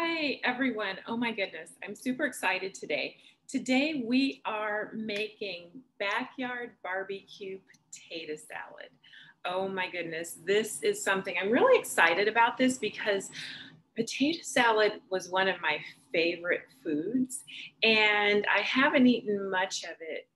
Hi, everyone. Oh my goodness, I'm super excited today. Today we are making backyard barbecue potato salad. Oh my goodness, this is something I'm really excited about this because potato salad was one of my favorite foods, and I haven't eaten much of it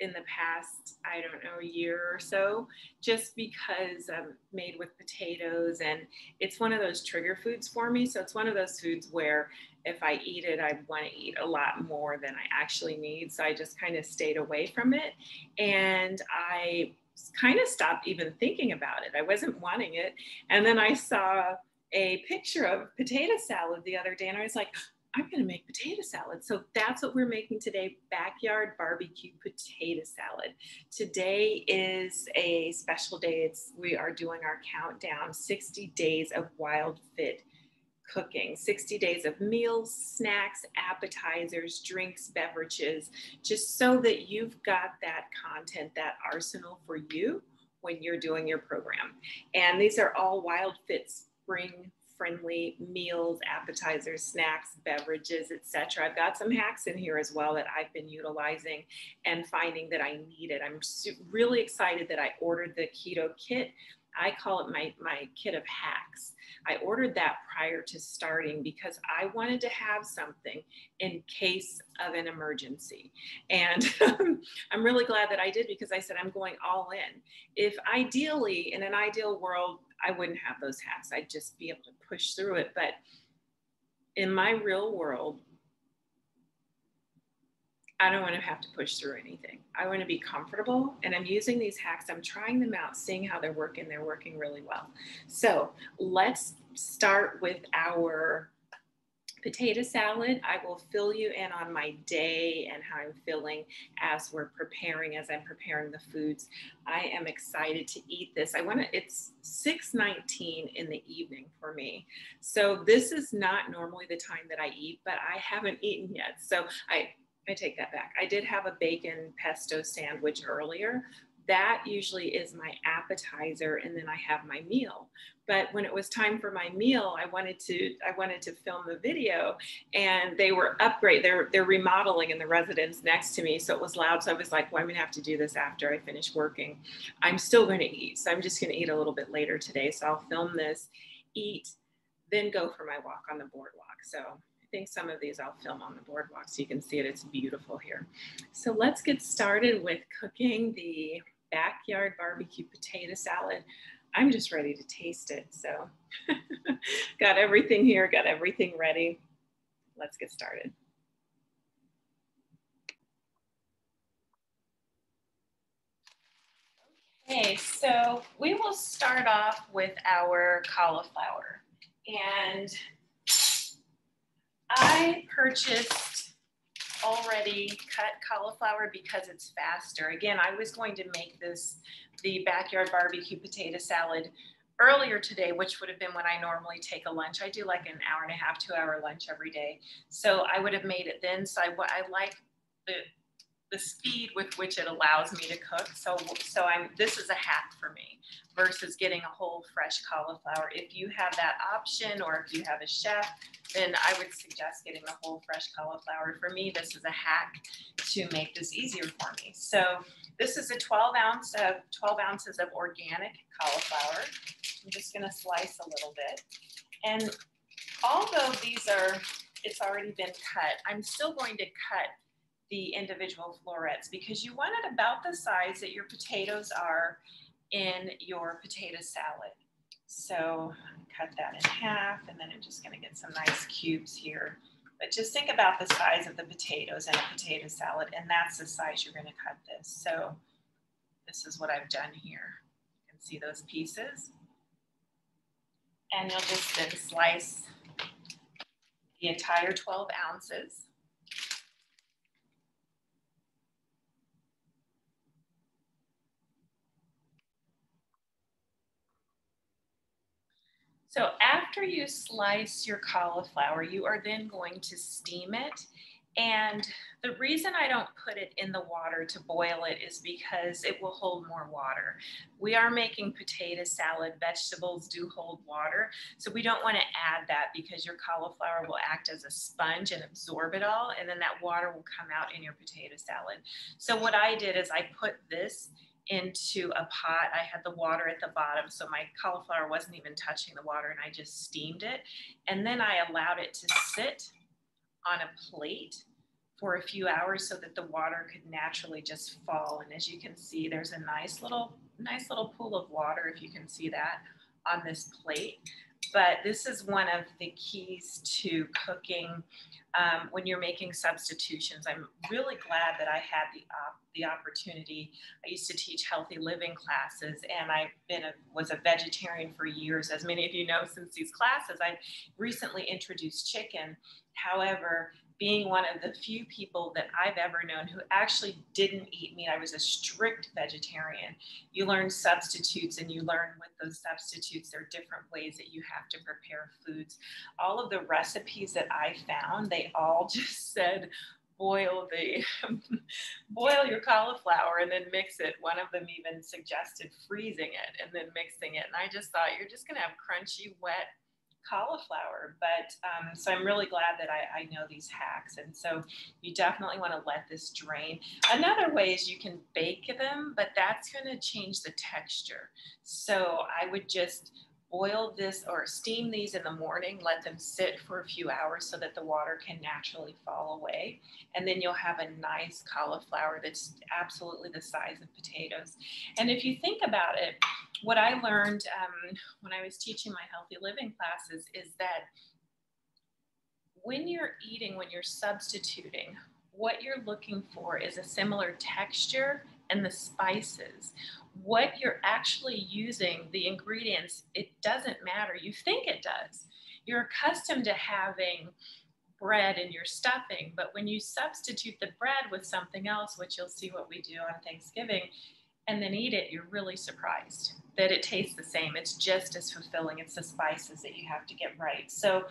in the past, I don't know, a year or so, just because made with potatoes, and it's one of those trigger foods for me. So it's one of those foods where if I eat it, I want to eat a lot more than I actually need. So I just kind of stayed away from it, and I kind of stopped even thinking about it. I wasn't wanting it. And then I saw a picture of potato salad the other day, and I was like, I'm going to make potato salad. So that's what we're making today, backyard barbecue potato salad. Today is a special day. We are doing our countdown, 60 days of WILDFIT cooking, 60 days of meals, snacks, appetizers, drinks, beverages, just so that you've got that content, that arsenal for you when you're doing your program. And these are all WILDFIT spring friendly meals, appetizers, snacks, beverages, etc. I've got some hacks in here as well that I've been utilizing and finding that I needed. I'm really excited that I ordered the keto kit. I call it my kit of hacks. I ordered that prior to starting because I wanted to have something in case of an emergency. And I'm really glad that I did, because I said I'm going all in. If ideally, in an ideal world, I wouldn't have those hacks. I'd just be able to push through it. But in my real world, I don't want to have to push through anything. I want to be comfortable, and I'm using these hacks. I'm trying them out, seeing how they're working. They're working really well. So let's start with our potato salad. I will fill you in on my day and how I'm feeling as I'm preparing the foods. I am excited to eat this. It's 6:19 in the evening for me. So this is not normally the time that I eat, but I haven't eaten yet. So I take that back. I did have a bacon pesto sandwich earlier. That usually is my appetizer, and then I have my meal. But when it was time for my meal, I wanted to film the video, and they were they're remodeling in the residence next to me, so it was loud. So I was like, well, I'm gonna have to do this after I finish working. I'm still gonna eat, so I'm just gonna eat a little bit later today. So I'll film this, eat, then go for my walk on the boardwalk. So I think some of these I'll film on the boardwalk so you can see it. It's beautiful here. So let's get started with cooking the backyard barbecue potato salad. I'm just ready to taste it. So got everything here, got everything ready. Let's get started. Okay, so we will start off with our cauliflower. And I purchased already cut cauliflower because it's faster. Again, I was going to make the backyard barbecue potato salad earlier today, which would have been when I normally take a lunch. I do like an hour and a half, 2 hour lunch every day. So I would have made it then. So I like the speed with which it allows me to cook. So this is a hack for me versus getting a whole fresh cauliflower. If you have that option, or if you have a chef, then I would suggest getting a whole fresh cauliflower. For me, this is a hack to make this easier for me. So this is a 12 ounces of organic cauliflower. I'm just gonna slice a little bit. And although it's already been cut, I'm still going to cut the individual florets, because you want it about the size that your potatoes are in your potato salad. So cut that in half, and then I'm just going to get some nice cubes here. But just think about the size of the potatoes in a potato salad, and that's the size you're going to cut this. So this is what I've done here. You can see those pieces. And you'll just then slice the entire 12 ounces. So after you slice your cauliflower, you are then going to steam it And the reason I don't put it in the water to boil it is because it will hold more water. We are making potato salad. Vegetables do hold water. So we don't want to add that because your cauliflower will act as a sponge and absorb it all. And then that water will come out in your potato salad. So what I did is I put this into a pot. I had the water at the bottom, so my cauliflower wasn't even touching the water, and I just steamed it. And then I allowed it to sit on a plate for a few hours so that the water could naturally just fall. And as you can see, there's a nice little pool of water, if you can see that, on this plate. But this is one of the keys to cooking when you're making substitutions. I'm really glad that I had the opportunity. I used to teach healthy living classes, and was a vegetarian for years. As many of you know, since these classes, I've recently introduced chicken. However, being one of the few people that I've ever known who actually didn't eat meat, I was a strict vegetarian. You learn substitutes, and you learn with those substitutes, there are different ways that you have to prepare foods. All of the recipes that I found, they all just said, boil your cauliflower and then mix it. One of them even suggested freezing it and then mixing it. And I just thought, you're just going to have crunchy, wet cauliflower. But so I'm really glad that I know these hacks. And so you definitely want to let this drain. Another way is you can bake them, but that's going to change the texture. So I would just boil this or steam these in the morning, let them sit for a few hours so that the water can naturally fall away. And then you'll have a nice cauliflower that's absolutely the size of potatoes. And if you think about it, what I learned when I was teaching my healthy living classes is that when you're eating, when you're substituting, what you're looking for is a similar texture and the spices. What you're actually using, the ingredients, it doesn't matter. You think it does. You're accustomed to having bread in your stuffing, but when you substitute the bread with something else, which you'll see what we do on Thanksgiving, and then eat it, you're really surprised that it tastes the same. It's just as fulfilling. It's the spices that you have to get right. So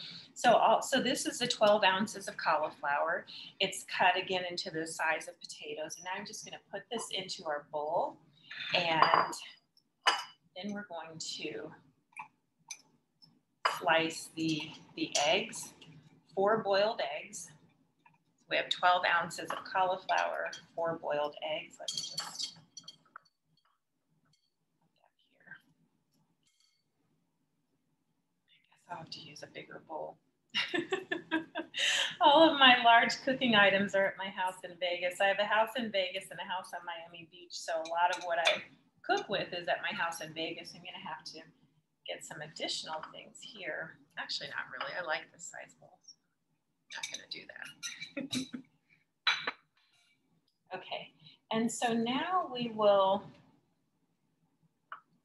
this is the 12 ounces of cauliflower. It's cut again into the size of potatoes. And I'm just going to put this into our bowl. And then we're going to slice the eggs, 4 boiled eggs. So we have 12 ounces of cauliflower, 4 boiled eggs. Let me just I'll have to use a bigger bowl. All of my large cooking items are at my house in Vegas. I have a house in Vegas and a house on Miami Beach. So a lot of what I cook with is at my house in Vegas. I'm going to have to get some additional things here. Actually, not really. I like this size bowl. Not going to do that. Okay. And so now we will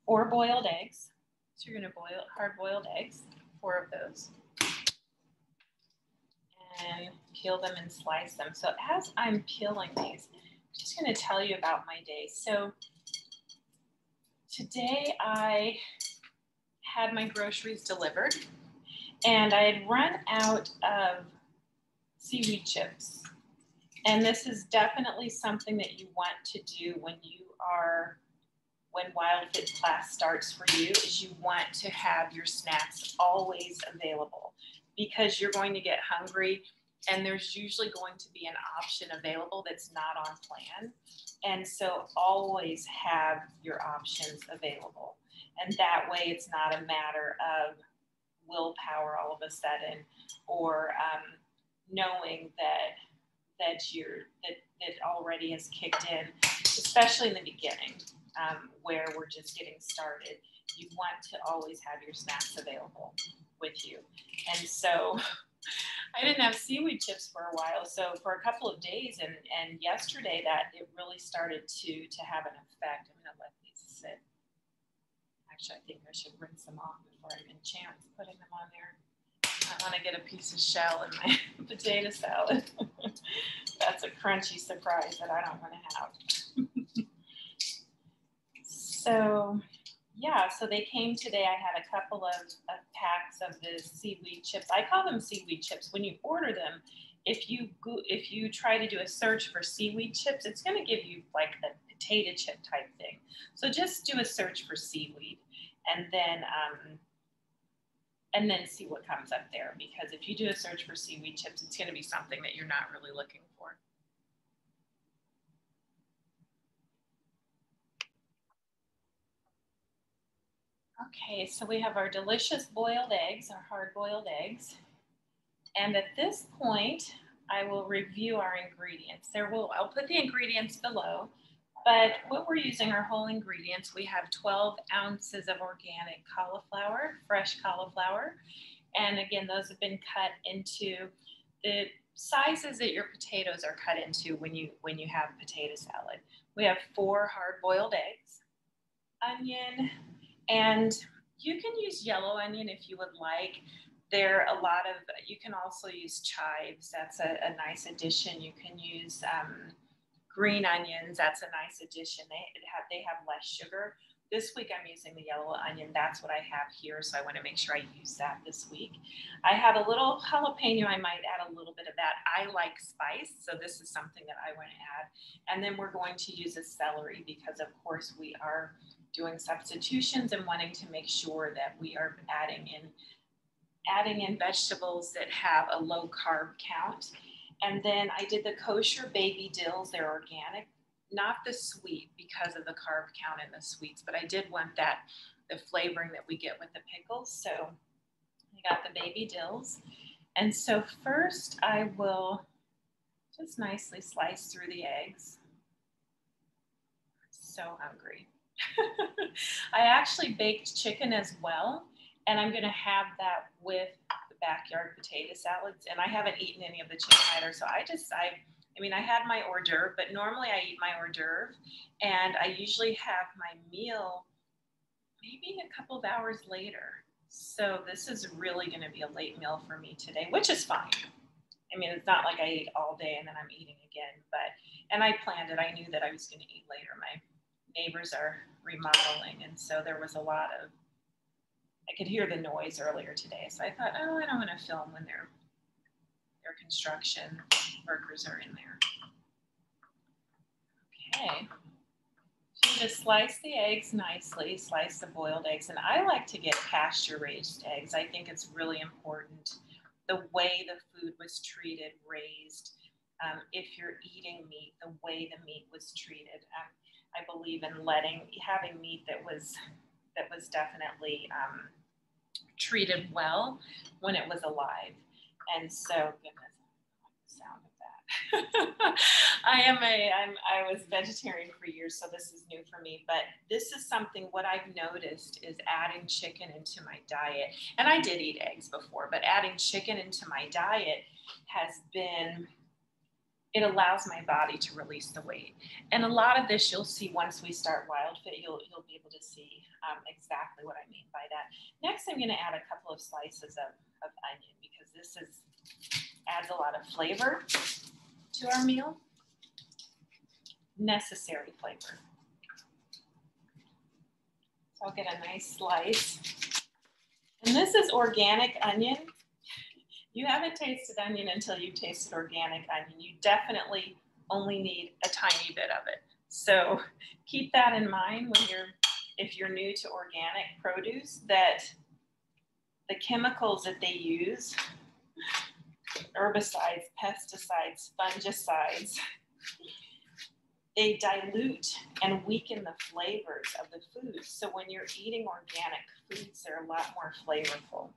4 boiled eggs. So you're going to boil hard-boiled eggs. 4 of those, and peel them and slice them. So as I'm peeling these, I'm just going to tell you about my day. So today I had my groceries delivered, and I had run out of seaweed chips. And this is definitely something that you want to do when WILDFIT class starts for you, is you want to have your snacks always available, because you're going to get hungry and there's usually going to be an option available that's not on plan. And so always have your options available. And that way it's not a matter of willpower all of a sudden, or knowing that it already has kicked in, especially in the beginning. Where we're just getting started, you want to always have your snacks available with you. And so I didn't have seaweed chips for a while. So for a couple of days and yesterday, that it really started to have an effect. I'm going to let these sit. Actually, I think I should rinse them off before I even chance putting them on there. I want to get a piece of shell in my potato salad. That's a crunchy surprise that I don't want to have. So yeah, so they came today. I had a couple of packs of the seaweed chips. I call them seaweed chips. When you order them, if you try to do a search for seaweed chips, it's going to give you like a potato chip type thing. So just do a search for seaweed, and then see what comes up there, because if you do a search for seaweed chips, it's going to be something that you're not really looking for. Okay, so we have our delicious boiled eggs, our hard-boiled eggs. And at this point, I will review our ingredients. I'll put the ingredients below, but what we're using are whole ingredients. We have 12 ounces of organic cauliflower, fresh cauliflower. And again, those have been cut into the sizes that your potatoes are cut into when you have potato salad. We have 4 hard-boiled eggs, onion, and you can use yellow onion if you would like. You can also use chives. That's a nice addition. You can use green onions. That's a nice addition. They have less sugar. This week I'm using the yellow onion. That's what I have here, so I want to make sure I use that this week. I have a little jalapeno. I might add a little bit of that. I like spice, so this is something that I want to add. And then we're going to use a celery because, of course, we are doing substitutions and wanting to make sure that we are adding in vegetables that have a low carb count. And then I did the kosher baby dills. They're organic, not the sweet because of the carb count in the sweets, but I did want the flavoring that we get with the pickles. So I got the baby dills. And so first I will just nicely slice through the eggs. So hungry. I actually baked chicken as well, and I'm gonna have that with the backyard potato salads. And I haven't eaten any of the chicken either, so I had my hors d'oeuvre, but normally I eat my hors d'oeuvre, and I usually have my meal maybe a couple of hours later. So this is really gonna be a late meal for me today, which is fine. I mean, it's not like I ate all day and then I'm eating again, and I planned it. I knew that I was gonna eat later. My neighbors are remodeling, and so there was I could hear the noise earlier today, so I thought, oh, I don't want to film when their construction workers are in there. Okay, so you just slice the eggs nicely, slice the boiled eggs, and I like to get pasture-raised eggs. I think it's really important the way the food was treated, raised. If you're eating meat, the way the meat was treated. I believe in having meat that was definitely treated well when it was alive. And so, goodness, I like the sound of that. I was vegetarian for years, so this is new for me, but this is something, what I've noticed is adding chicken into my diet. And I did eat eggs before, but adding chicken into my diet it allows my body to release the weight. And a lot of this you'll see once we start WILDFIT, you'll be able to see exactly what I mean by that. Next, I'm gonna add a couple of slices of onion, because this adds a lot of flavor to our meal, necessary flavor. So I'll get a nice slice. And this is organic onion. You haven't tasted onion until you've tasted organic onion. You definitely only need a tiny bit of it. So keep that in mind if you're new to organic produce, that the chemicals that they use, herbicides, pesticides, fungicides, they dilute and weaken the flavors of the food. So when you're eating organic foods, they're a lot more flavorful.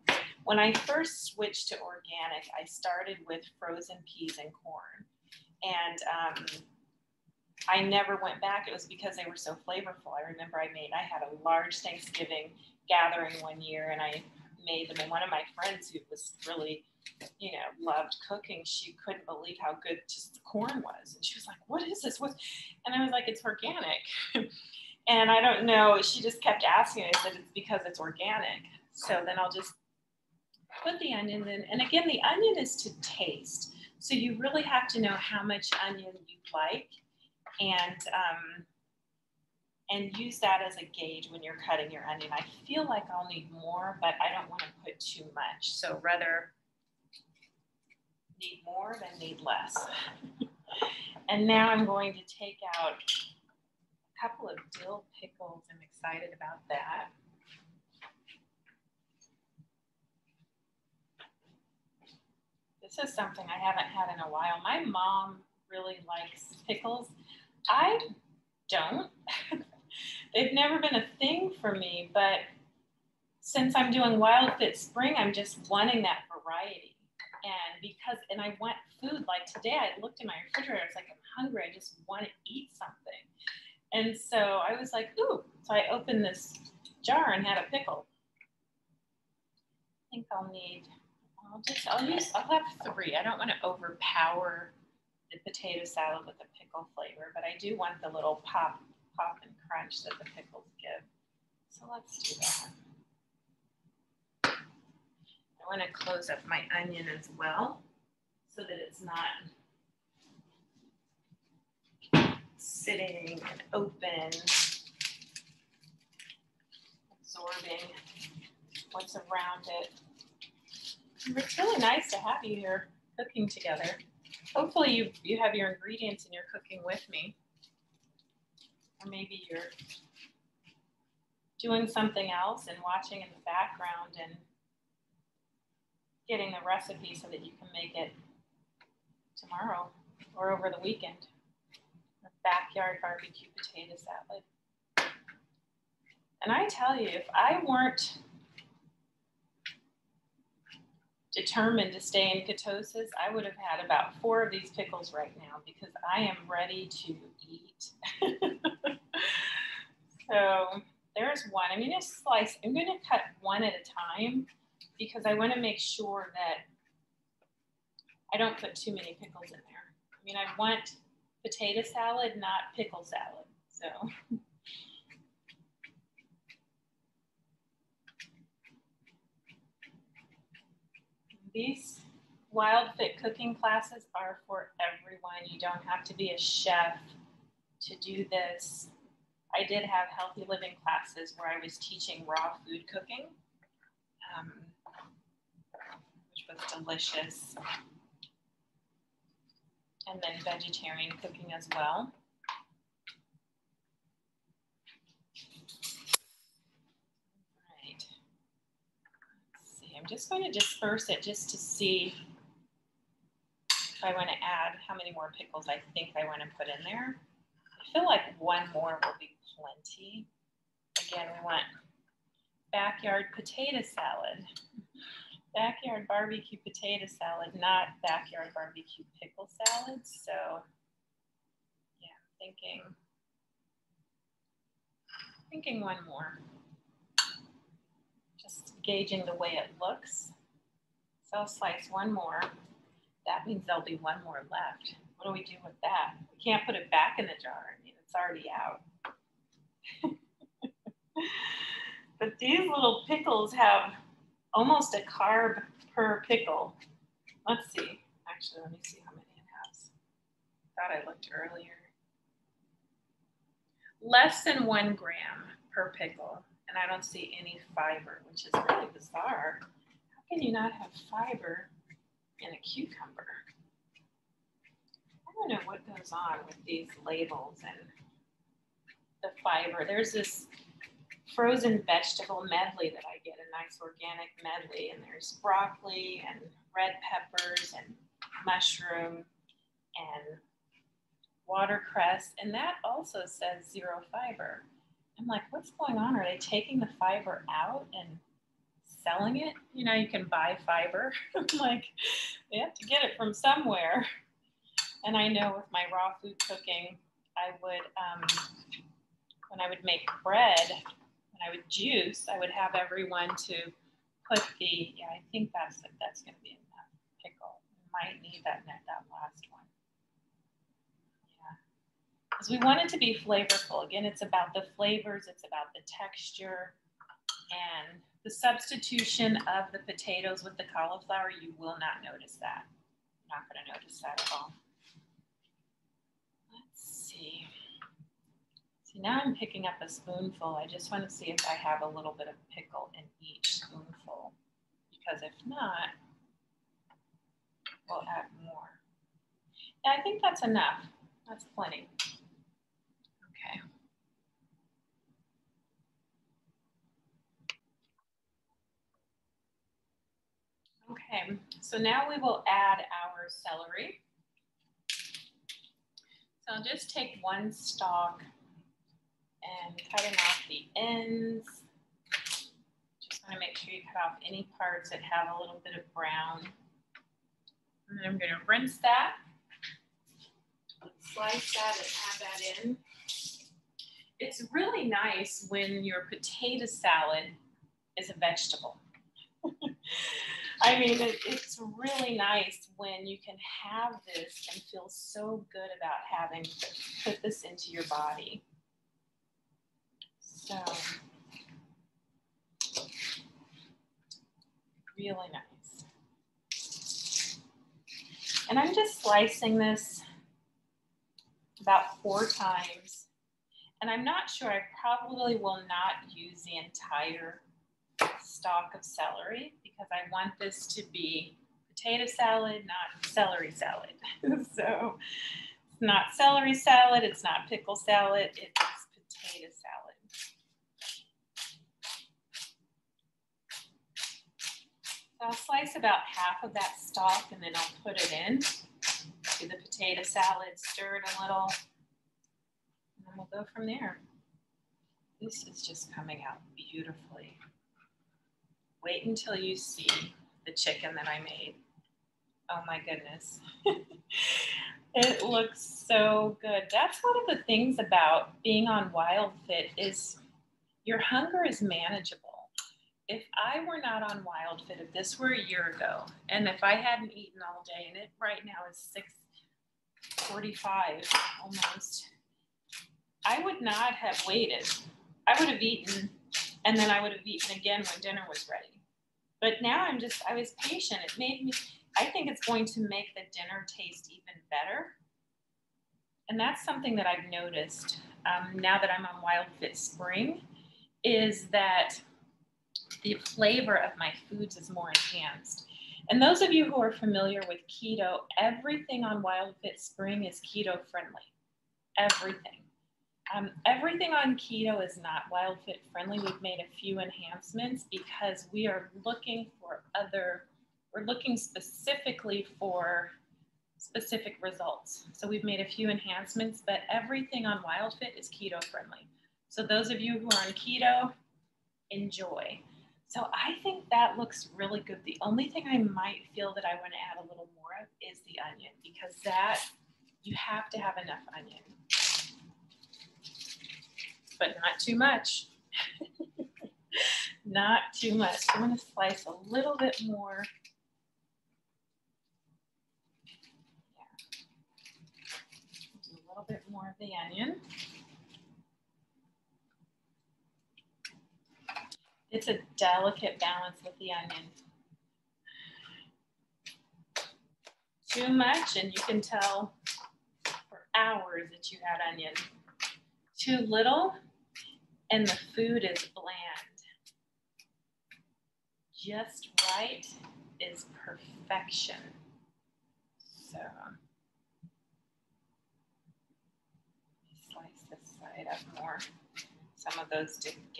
When I first switched to organic, I started with frozen peas and corn. And I never went back. It was because they were so flavorful. I remember I had a large Thanksgiving gathering one year, and I made them. And one of my friends who was really, loved cooking, she couldn't believe how good just the corn was. And she was like, what is this? And I was like, it's organic. And I don't know, she just kept asking. I said, it's because it's organic. So then I'll just put the onion in. And again, the onion is to taste. So you really have to know how much onion you like, and use that as a gauge when you're cutting your onion. I feel like I'll need more, but I don't want to put too much. So rather need more than need less. And now I'm going to take out a couple of dill pickles. I'm excited about that. This is something I haven't had in a while. My mom really likes pickles. I don't. They've never been a thing for me, but since I'm doing WILDFIT Spring, I'm just wanting that variety. And I want food. Like today, I looked in my refrigerator, it's like, I'm hungry, I just want to eat something. And so I was like, ooh, so I opened this jar and had a pickle. I think I'll have 3. I don't want to overpower the potato salad with the pickle flavor, but I do want the little pop and crunch that the pickles give. So let's do that. I want to close up my onion as well so that it's not sitting and open, absorbing what's around it. It's really nice to have you here cooking together. Hopefully you have your ingredients and you're cooking with me. Or maybe you're doing something else and watching in the background and getting the recipe so that you can make it tomorrow or over the weekend. A backyard barbecue potato salad. And I tell you, if I weren't determined to stay in ketosis, I would have had about 4 of these pickles right now because I am ready to eat. So there's one. I'm going to slice. I'm going to cut one at a time because I want to make sure that I don't put too many pickles in there. I mean, I want potato salad, not pickle salad. So. These WILDFIT cooking classes are for everyone. You don't have to be a chef to do this. I did have healthy living classes where I was teaching raw food cooking, which was delicious. And then vegetarian cooking as well. I'm just going to disperse it just to see if I want to add how many more pickles I think I want to put in there. I feel like 1 more will be plenty. Again, we want backyard potato salad. Backyard barbecue potato salad, not backyard barbecue pickle salad. So yeah, I'm thinking 1 more. Just gauging the way it looks. So I'll slice 1 more. That means there'll be 1 more left. What do we do with that? We can't put it back in the jar. I mean, it's already out. But these little pickles have almost a carb per pickle. Let's see. Actually, let me see how many it has. I thought I looked earlier. Less than 1 gram per pickle. And I don't see any fiber, which is really bizarre. How can you not have fiber in a cucumber? I don't know what goes on with these labels and the fiber. There's this frozen vegetable medley that I get, a nice organic medley, and there's broccoli and red peppers and mushroom and watercress, and that also says 0 fiber. I'm like, what's going on? Are they taking the fiber out and selling it? You know, you can buy fiber. I'm like, they have to get it from somewhere. And I know with my raw food cooking, I would, when I would make bread, when I would juice, I would have everyone to put the, yeah, I think that's going to be enough pickle. I might need that last one. Because we want it to be flavorful. Again, it's about the flavors, it's about the texture, and the substitution of the potatoes with the cauliflower, you will not notice that. You're not going to notice that at all. Let's see. See, now I'm picking up a spoonful. I just want to see if I have a little bit of pickle in each spoonful, because if not, we'll add more. Yeah, I think that's enough. That's plenty. Okay. Okay, so now we will add our celery. So I'll just take one stalk and cutting off the ends. Just want to make sure you cut off any parts that have a little bit of brown. And then I'm going to rinse that, slice that and add that in. It's really nice when your potato salad is a vegetable. I mean, it's really nice when you can have this and feel so good about having put this into your body. So, really nice. And I'm just slicing this about 4 times. And I'm not sure, I probably will not use the entire stalk of celery because I want this to be potato salad, not celery salad. So it's not celery salad, it's not pickle salad, it is potato salad. So I'll slice about half of that stalk and then I'll put it in to the potato salad, stir it a little, and then we'll go from there. This is just coming out beautifully. Wait until you see the chicken that I made. Oh my goodness. It looks so good. That's one of the things about being on WILDFIT is your hunger is manageable. If I were not on WILDFIT, if this were a year ago, and if I hadn't eaten all day, and it right now is 6:45 almost, I would not have waited. I would have eaten, and then I would have eaten again when dinner was ready. But now I was patient. It made me, I think it's going to make the dinner taste even better. And that's something that I've noticed now that I'm on WILDFIT Spring, is that the flavor of my foods is more enhanced. And those of you who are familiar with keto, everything on WILDFIT Spring is keto friendly. Everything. Everything on keto is not WILDFIT friendly. We've made a few enhancements because we are looking for we're looking specifically for specific results. So we've made a few enhancements, but everything on WILDFIT is keto friendly. So those of you who are on keto, enjoy. So I think that looks really good. The only thing I might feel that I want to add a little more of is the onion, because that, you have to have enough onion. But not too much. Not too much. I'm going to slice a little bit more. Yeah. Do a little bit more of the onion. It's a delicate balance with the onion. Too much, and you can tell for hours that you had onion. Too little, and the food is bland. Just right is perfection. So, slice this side up more. Some of those didn't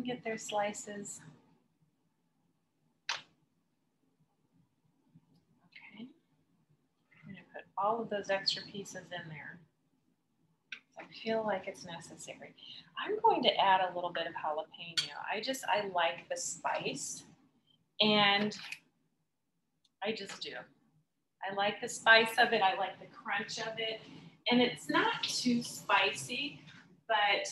get their slices. Okay, I'm gonna put all of those extra pieces in there. I feel like it's necessary. I'm going to add a little bit of jalapeno. I like the spice, and I just do. I like the spice of it. I like the crunch of it. And it's not too spicy, but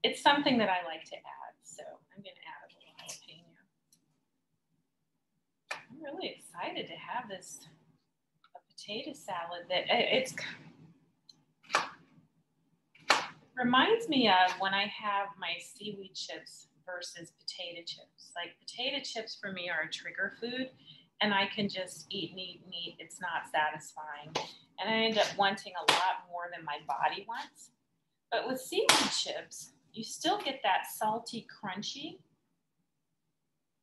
it's something that I like to add. So I'm going to add a little jalapeno. I'm really excited to have this potato salad that it's reminds me of when I have my seaweed chips versus potato chips. Like potato chips for me are a trigger food, and I can just eat and eat and eat. It's not satisfying. And I end up wanting a lot more than my body wants. But with seaweed chips, you still get that salty, crunchy.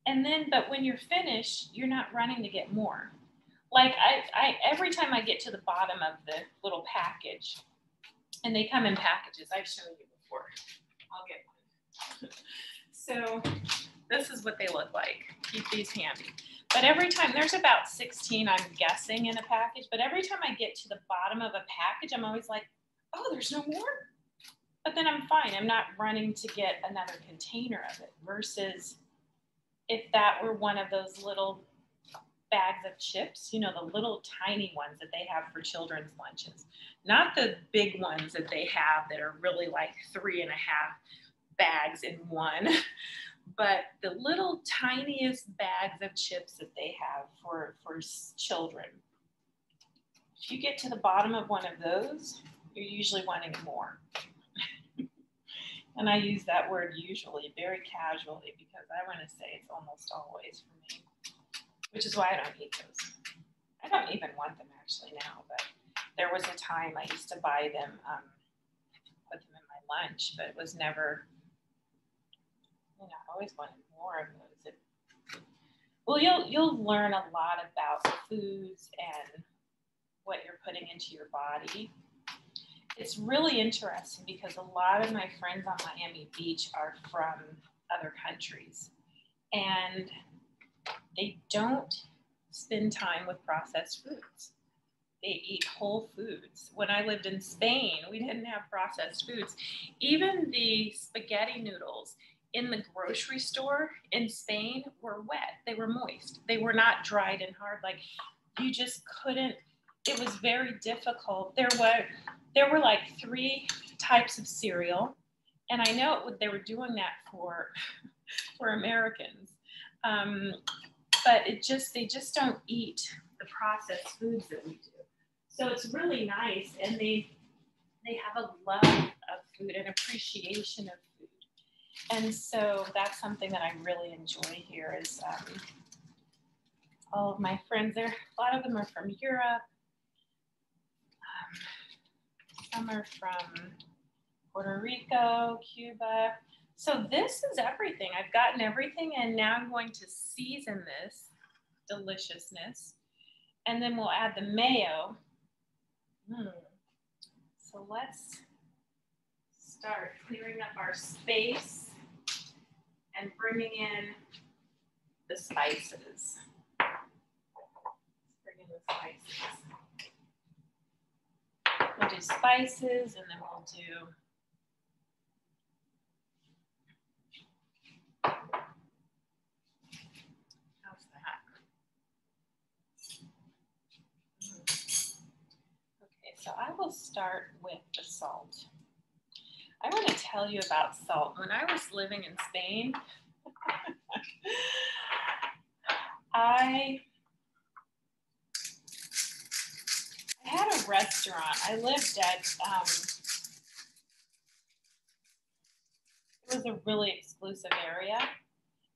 And then, but when you're finished, you're not running to get more. Like every time I get to the bottom of the little package, and they come in packages, I've shown you before. I'll get one. So this is what they look like. Keep these handy. But every time, there's about 16, I'm guessing, in a package. But every time I get to the bottom of a package, I'm always like, oh, there's no more? But then I'm fine. I'm not running to get another container of it, versus if that were one of those little bags of chips, you know, the little tiny ones that they have for children's lunches, not the big ones that they have that are really like 3.5 bags in one, but the little tiniest bags of chips that they have for children. If you get to the bottom of one of those, you're usually wanting more. And I use that word usually very casually because I want to say it's almost always for me, which is why I don't eat those. I don't even want them actually now, but there was a time I used to buy them, put them in my lunch, but it was never, you know, I always wanted more of those. Well, you'll learn a lot about foods and what you're putting into your body. It's really interesting because a lot of my friends on Miami Beach are from other countries, and they don't spend time with processed foods. They eat whole foods. When I lived in Spain, we didn't have processed foods. Even the spaghetti noodles in the grocery store in Spain were wet. They were moist. They were not dried and hard. Like, you just couldn't. It was very difficult. There were like 3 types of cereal, and I know they were doing that for Americans, but they just don't eat the processed foods that we do. So it's really nice, and they have a love of food and appreciation of food, and so that's something that I really enjoy here. Is all of my friends there. A lot of them are from Europe. Some are from Puerto Rico, Cuba. So this is everything. I've gotten everything, and now I'm going to season this deliciousness, and then we'll add the mayo. So let's start clearing up our space and bringing in the spices. Let's bring in the spices. We'll do spices, and then we'll do how's that? Okay, so I will start with the salt. I want to tell you about salt. When I was living in Spain, I had a restaurant. I lived at, it was a really exclusive area.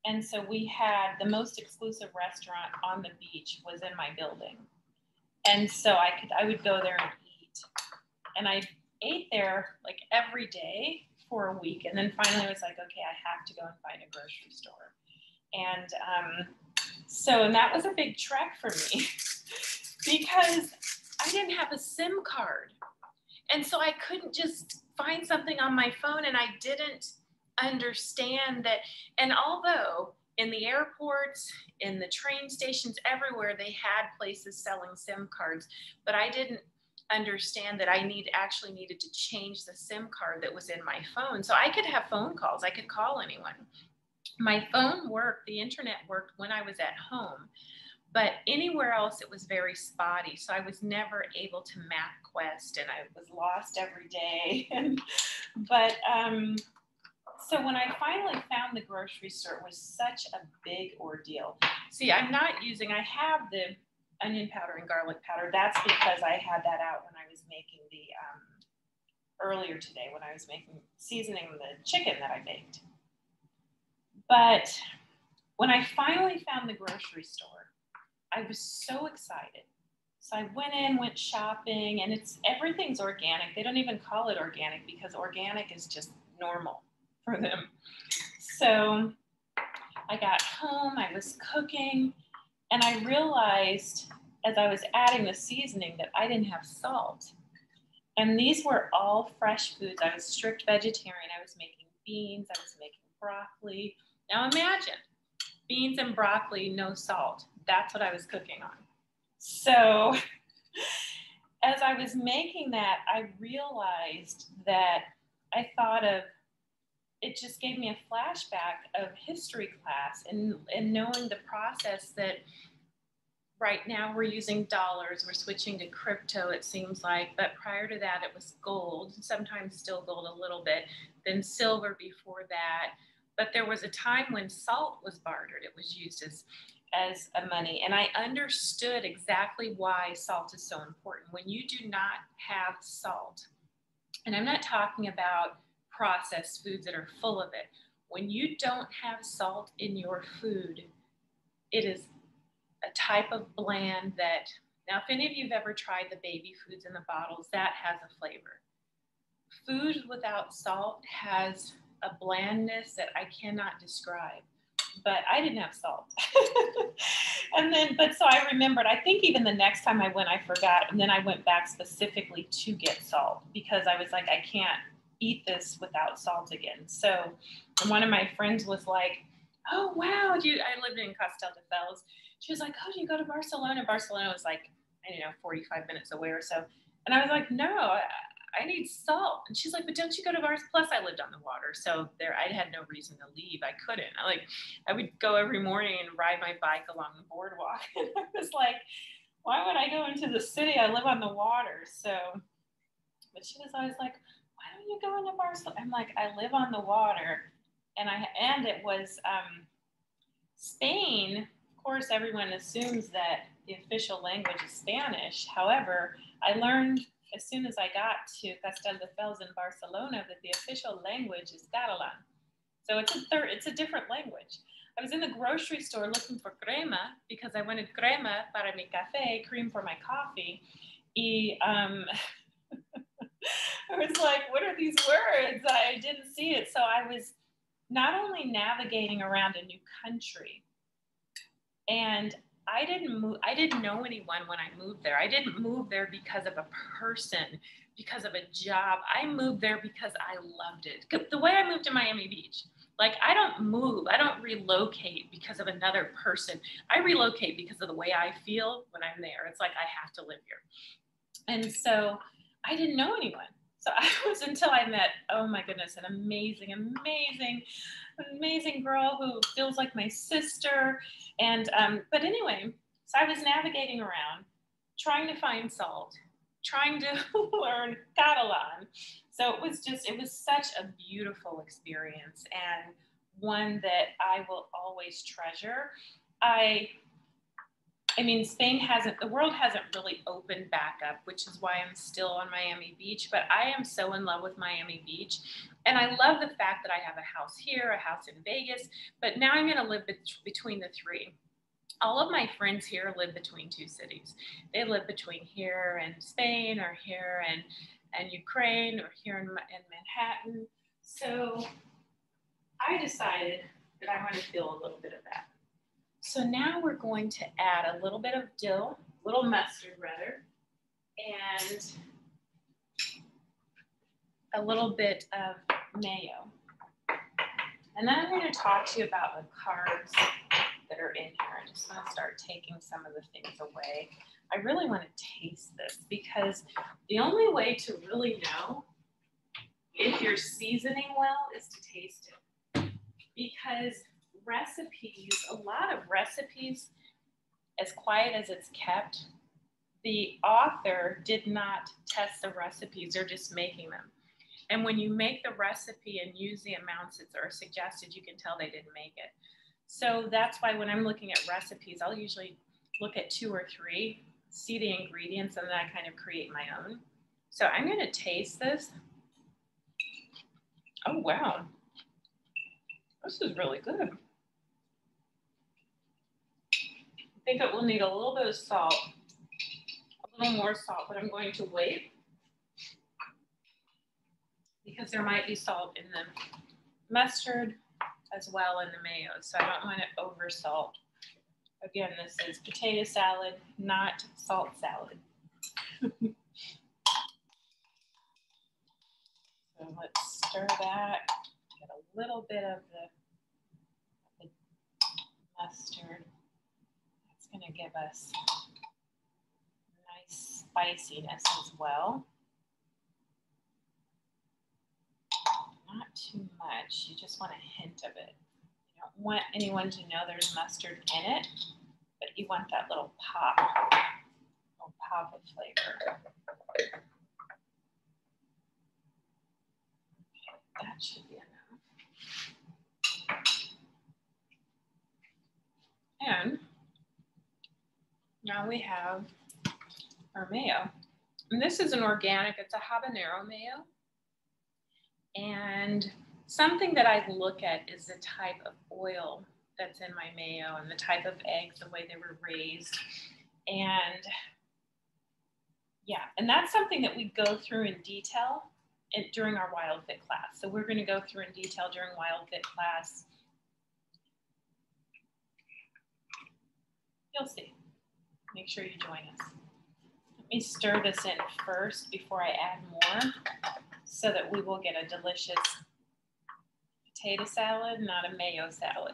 And so we had the most exclusive restaurant on the beach was in my building. And so I would go there and eat. And I ate there like every day for a week. And then finally I was like, okay, I have to go and find a grocery store. And and that was a big trek for me because I didn't have a SIM card. And so I couldn't just find something on my phone, and I didn't understand that. And although in the airports, in the train stations, everywhere, they had places selling SIM cards, but I didn't understand that I actually needed to change the SIM card that was in my phone. So I could have phone calls. I could call anyone. My phone worked, the internet worked when I was at home, but anywhere else it was very spotty. So I was never able to MapQuest, and I was lost every day. So when I finally found the grocery store, it was such a big ordeal. See, I have the onion powder and garlic powder. That's because I had that out when I was making the, earlier today when I was seasoning the chicken that I baked. But when I finally found the grocery store, I was so excited. So I went shopping, and everything's organic. They don't even call it organic because organic is just normal for them. So I got home, I was cooking, and I realized as I was adding the seasoning that I didn't have salt. And these were all fresh foods. I was strict vegetarian. I was making beans, I was making broccoli. Now imagine, beans and broccoli, no salt. That's what I was cooking on. So as I was making that, I realized that I thought of, it just gave me a flashback of history class and knowing the process that right now we're using dollars, we're switching to crypto, it seems like, but prior to that it was gold, sometimes still gold a little bit, then silver before that. But there was a time when salt was bartered. It was used as a money. And I understood exactly why salt is so important. When you do not have salt, and I'm not talking about processed foods that are full of it. When you don't have salt in your food, it is a type of bland that, now if any of you have ever tried the baby foods in the bottles, that has a flavor. Food without salt has a blandness that I cannot describe, but I didn't have salt. But so I remembered, I think even the next time I went, I forgot, and then I went back specifically to get salt because I was like, I can't eat this without salt again. So one of my friends was like, oh, wow, I lived in Castel de Fels. She was like, oh, do you go to Barcelona? Barcelona was like, I don't know, 45 minutes away or so. And I was like, no, I need salt. And she's like, but don't you go to Barcelona? Plus I lived on the water. So I had no reason to leave. I couldn't. I would go every morning and ride my bike along the boardwalk. And I was like, why would I go into the city? I live on the water. So, but she was always like, why don't you go into Barcelona? I'm like, I live on the water. And it was Spain. Of course, everyone assumes that the official language is Spanish. However, I learned as soon as I got to Castel de Fels in Barcelona that the official language is Catalan. So it's a different language. I was in the grocery store looking for crema because I wanted crema para mi café, cream for my coffee. I was like, what are these words? I didn't see it. So I was not only navigating around a new country, and I didn't know anyone when I moved there. I didn't move there because of a person, because of a job. I moved there because I loved it. The way I moved to Miami Beach, like I don't relocate because of another person. I relocate because of the way I feel when I'm there. It's like I have to live here. And so I didn't know anyone. So I was until I met, oh my goodness, an amazing, amazing, amazing girl who feels like my sister. And, but anyway, so I was navigating around, trying to find salt, trying to learn Catalan. So it was such a beautiful experience and one that I will always treasure. I mean, the world hasn't really opened back up, which is why I'm still on Miami Beach, but I am so in love with Miami Beach. And I love the fact that I have a house here, a house in Vegas, but now I'm gonna live between the three. All of my friends here live between two cities. They live between here and Spain or here and Ukraine or here in Manhattan. So I decided that I want to feel a little bit of that. So now we're going to add a little bit of dill, a little mustard rather, and a little bit of mayo. And then I'm going to talk to you about the carbs that are in here. I just want to start taking some of the things away. I really want to taste this because the only way to really know if you're seasoning well is to taste it. Because a lot of recipes, as quiet as it's kept, the author did not test the recipes, they're just making them. And when you make the recipe and use the amounts that are suggested, you can tell they didn't make it. So that's why when I'm looking at recipes, I'll usually look at 2 or 3, see the ingredients, and then I kind of create my own. So I'm going to taste this. Oh, wow. This is really good. I think it will need a little bit of salt, a little more salt, but I'm going to wait because there might be salt in the mustard. as well in the mayo, so I don't want to over salt. Again, this is potato salad, not salt salad. So let's stir that, get a little bit of the mustard. That's going to give us nice spiciness as well. Not too much, you just want a hint of it. You don't want anyone to know there's mustard in it, but you want that little pop of flavor. Okay, that should be enough. And now we have our mayo. And this is an organic, it's a habanero mayo. And something that I look at is the type of oil that's in my mayo and the type of eggs, the way they were raised. And yeah, and that's something that we go through in detail during our WILDFIT class. So we're going to go through in detail during WILDFIT class. You'll see. Make sure you join us. Let me stir this in first before I add more, so that we will get a delicious potato salad, not a mayo salad.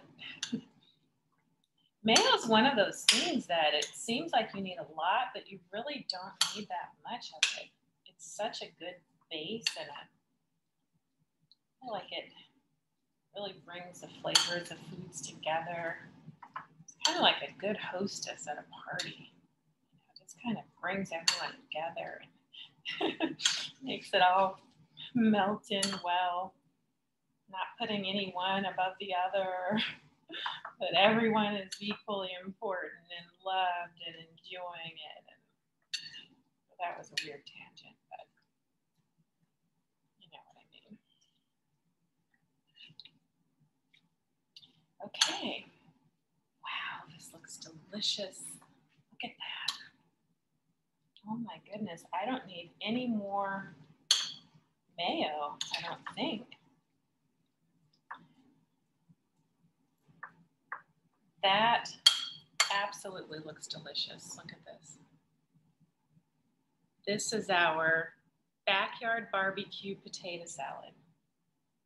Mayo is one of those things that it seems like you need a lot, but you really don't need that much of it. It's such a good base, and I feel like it really brings the flavors of foods together. It's kind of like a good hostess at a party. You know, it just kind of brings everyone together and makes it all melt in well, not putting any one above the other, but everyone is equally important and loved and enjoying it. And well, that was a weird tangent, but you know what I mean. Okay. Wow, this looks delicious. Look at that. Oh my goodness, I don't need any more mayo, I don't think. That absolutely looks delicious. Look at this. This is our Backyard BBQ Potato Salad.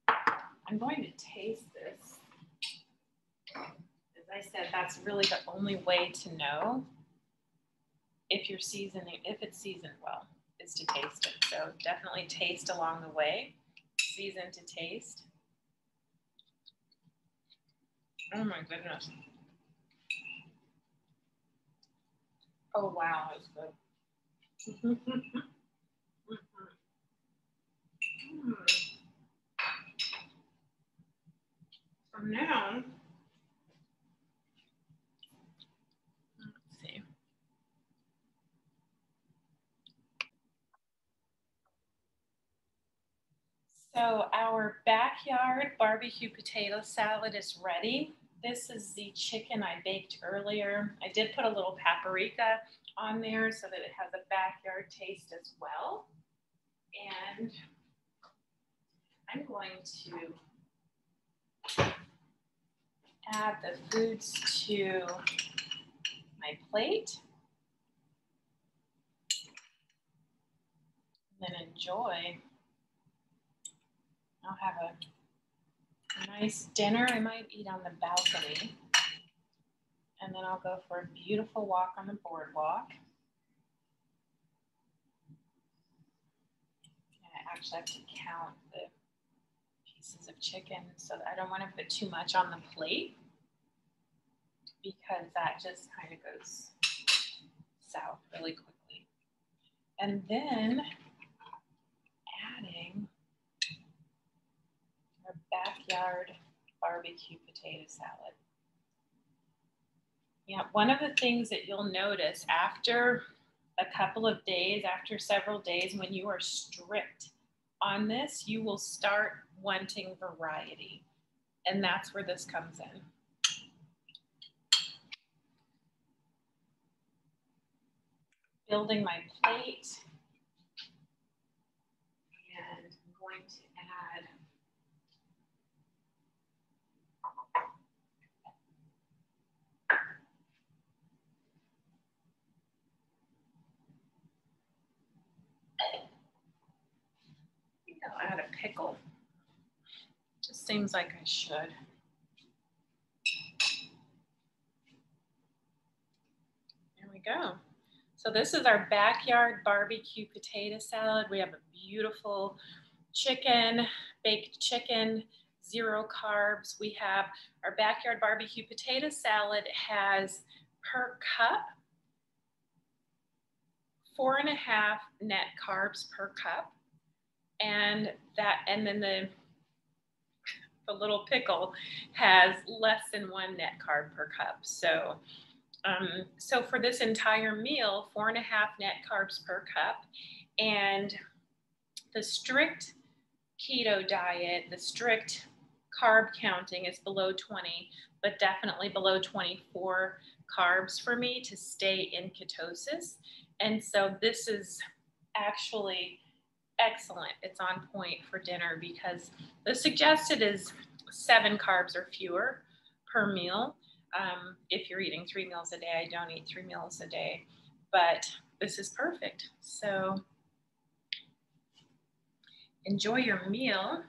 I'm going to taste this. As I said, that's really the only way to know if you're seasoning, if it's seasoned well, is to taste it. So definitely taste along the way. Season to taste. Oh my goodness. Oh wow, that's good. So now, let's see. So our Backyard BBQ Potato Salad is ready. This is the chicken I baked earlier. I did put a little paprika on there so that it has a backyard taste as well. And I'm going to add the foods to my plate and then enjoy. I'll have a nice dinner. I might eat on the balcony, and then I'll go for a beautiful walk on the boardwalk. And I actually have to count the pieces of chicken, so that I don't want to put too much on the plate, because that just kind of goes south really quickly. And then adding our Backyard BBQ Potato Salad. Yeah, one of the things that you'll notice after a couple of days, after several days, when you are strict on this, you will start wanting variety. And that's where this comes in. Building my plate. And I'm going to add think I'll add a pickle. Just seems like I should. There we go. So this is our backyard barbecue potato salad. We have a beautiful chicken, baked chicken, 0 carbs. We have our backyard barbecue potato salad has per cup 4.5 net carbs per cup, and then the little pickle has less than 1 net carb per cup. So so for this entire meal, 4.5 net carbs per cup, and the strict keto diet, the strict carb counting is below 20, but definitely below 24 carbs for me to stay in ketosis. And so this is actually excellent. It's on point for dinner because the suggested is 7 carbs or fewer per meal. If you're eating 3 meals a day, I don't eat 3 meals a day, but this is perfect. So enjoy your meal.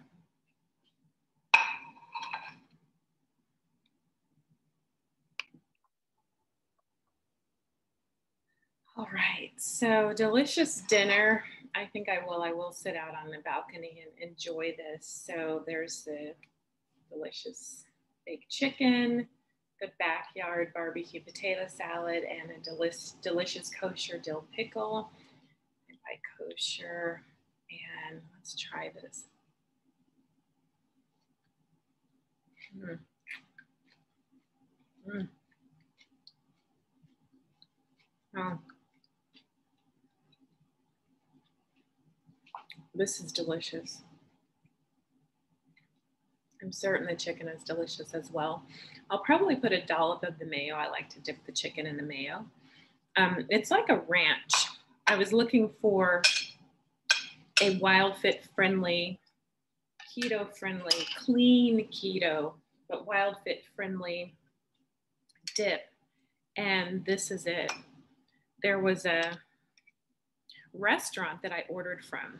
All right, so delicious dinner. I think I will sit out on the balcony and enjoy this. So there's the delicious baked chicken, good backyard barbecue potato salad, and a delicious kosher dill pickle. And by kosher, and let's try this. Oh, this is delicious. I'm certain the chicken is delicious as well. I'll probably put a dollop of the mayo. I like to dip the chicken in the mayo. It's like a ranch. I was looking for a WILDFIT friendly, keto friendly, clean keto, but WILDFIT friendly dip. And this is it. There was a restaurant that I ordered from.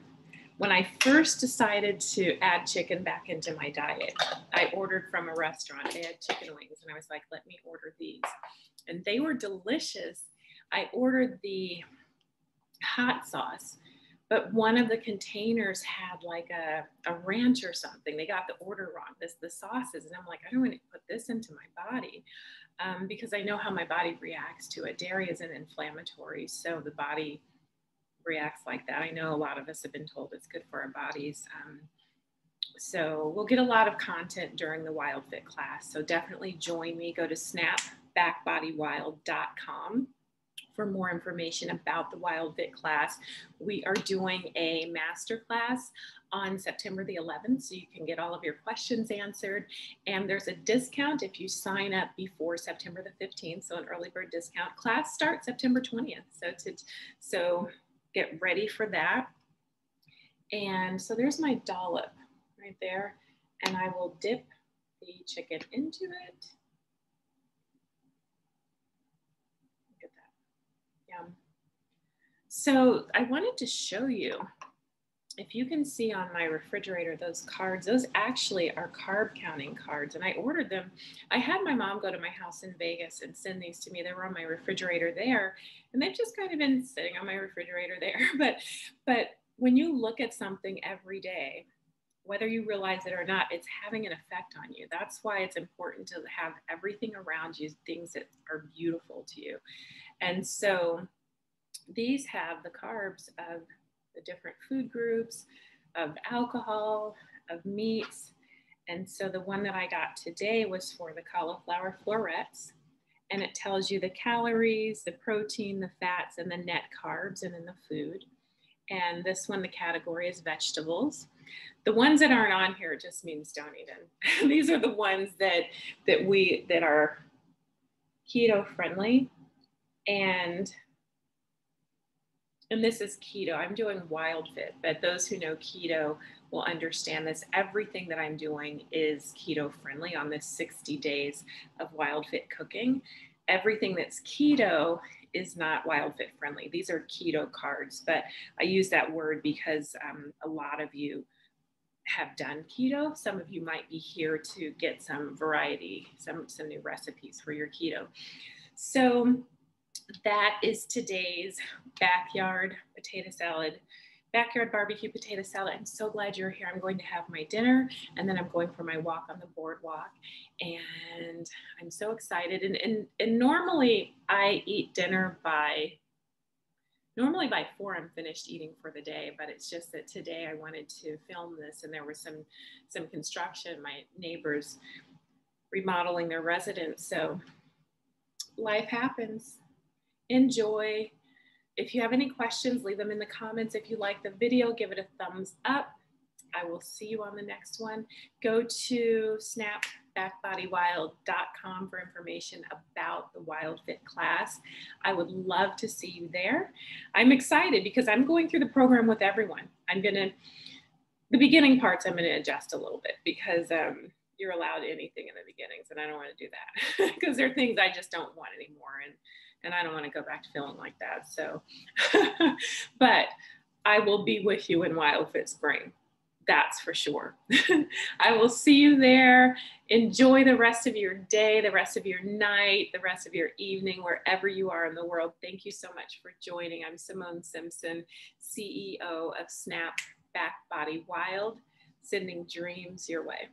When I first decided to add chicken back into my diet, I ordered from a restaurant. They had chicken wings, and I was like, let me order these. And they were delicious. I ordered the hot sauce, but one of the containers had like a ranch or something. They got the order wrong, the sauces. And I'm like, I don't want to put this into my body because I know how my body reacts to it. Dairy isn't inflammatory, so the body reacts like that. I know a lot of us have been told it's good for our bodies. So we'll get a lot of content during the WILDFIT class. So definitely join me. Go to snapbackbodywild.com for more information about the WILDFIT class. We are doing a master class on September the 11th, so you can get all of your questions answered. And there's a discount if you sign up before September the 15th, so an early bird discount. Class starts September 20th, so get ready for that. And so there's my dollop right there, and I will dip the chicken into it. Look at that. Yum. So I wanted to show you, if you can see on my refrigerator, those cards, those actually are carb counting cards, and I ordered them. I had my mom go to my house in Vegas and send these to me. They were on my refrigerator there, and they've just kind of been sitting on my refrigerator there. But when you look at something every day, whether you realize it or not, it's having an effect on you. That's why it's important to have everything around you, things that are beautiful to you. And so these have the carbs of the different food groups, of alcohol, of meats. And so the one that I got today was for the cauliflower florets. And it tells you the calories, the protein, the fats, and the net carbs and in the food. And this one, the category is vegetables. The ones that aren't on here, it just means don't eat them. These are the ones that are keto friendly. And this is keto. I'm doing WILDFIT, but those who know keto will understand this. Everything that I'm doing is keto friendly on this 60 days of WILDFIT cooking. Everything that's keto is not WILDFIT friendly. These are keto cards, but I use that word because a lot of you have done keto. Some of you might be here to get some variety, some new recipes for your keto. So that is today's backyard potato salad, backyard barbecue potato salad. I'm so glad you're here. I'm going to have my dinner and then I'm going for my walk on the boardwalk. And I'm so excited. And normally I eat dinner by 4 I'm finished eating for the day, but it's just that today I wanted to film this and there was some construction, my neighbors remodeling their residence. So life happens. Enjoy. If you have any questions, leave them in the comments. If you like the video, give it a thumbs up. I will see you on the next one. Go to snapbackbodywild.com for information about the WILDFIT class. I would love to see you there. I'm excited because I'm going through the program with everyone. The beginning parts I'm going to adjust a little bit because you're allowed anything in the beginnings and I don't want to do that because there are things I just don't want anymore and I don't want to go back to feeling like that. So, but I will be with you in WILDFIT Spring. That's for sure. I will see you there. Enjoy the rest of your day, the rest of your night, the rest of your evening, wherever you are in the world. Thank you so much for joining. I'm Simone Simpson, CEO of Snap Back Body Wild, sending dreams your way.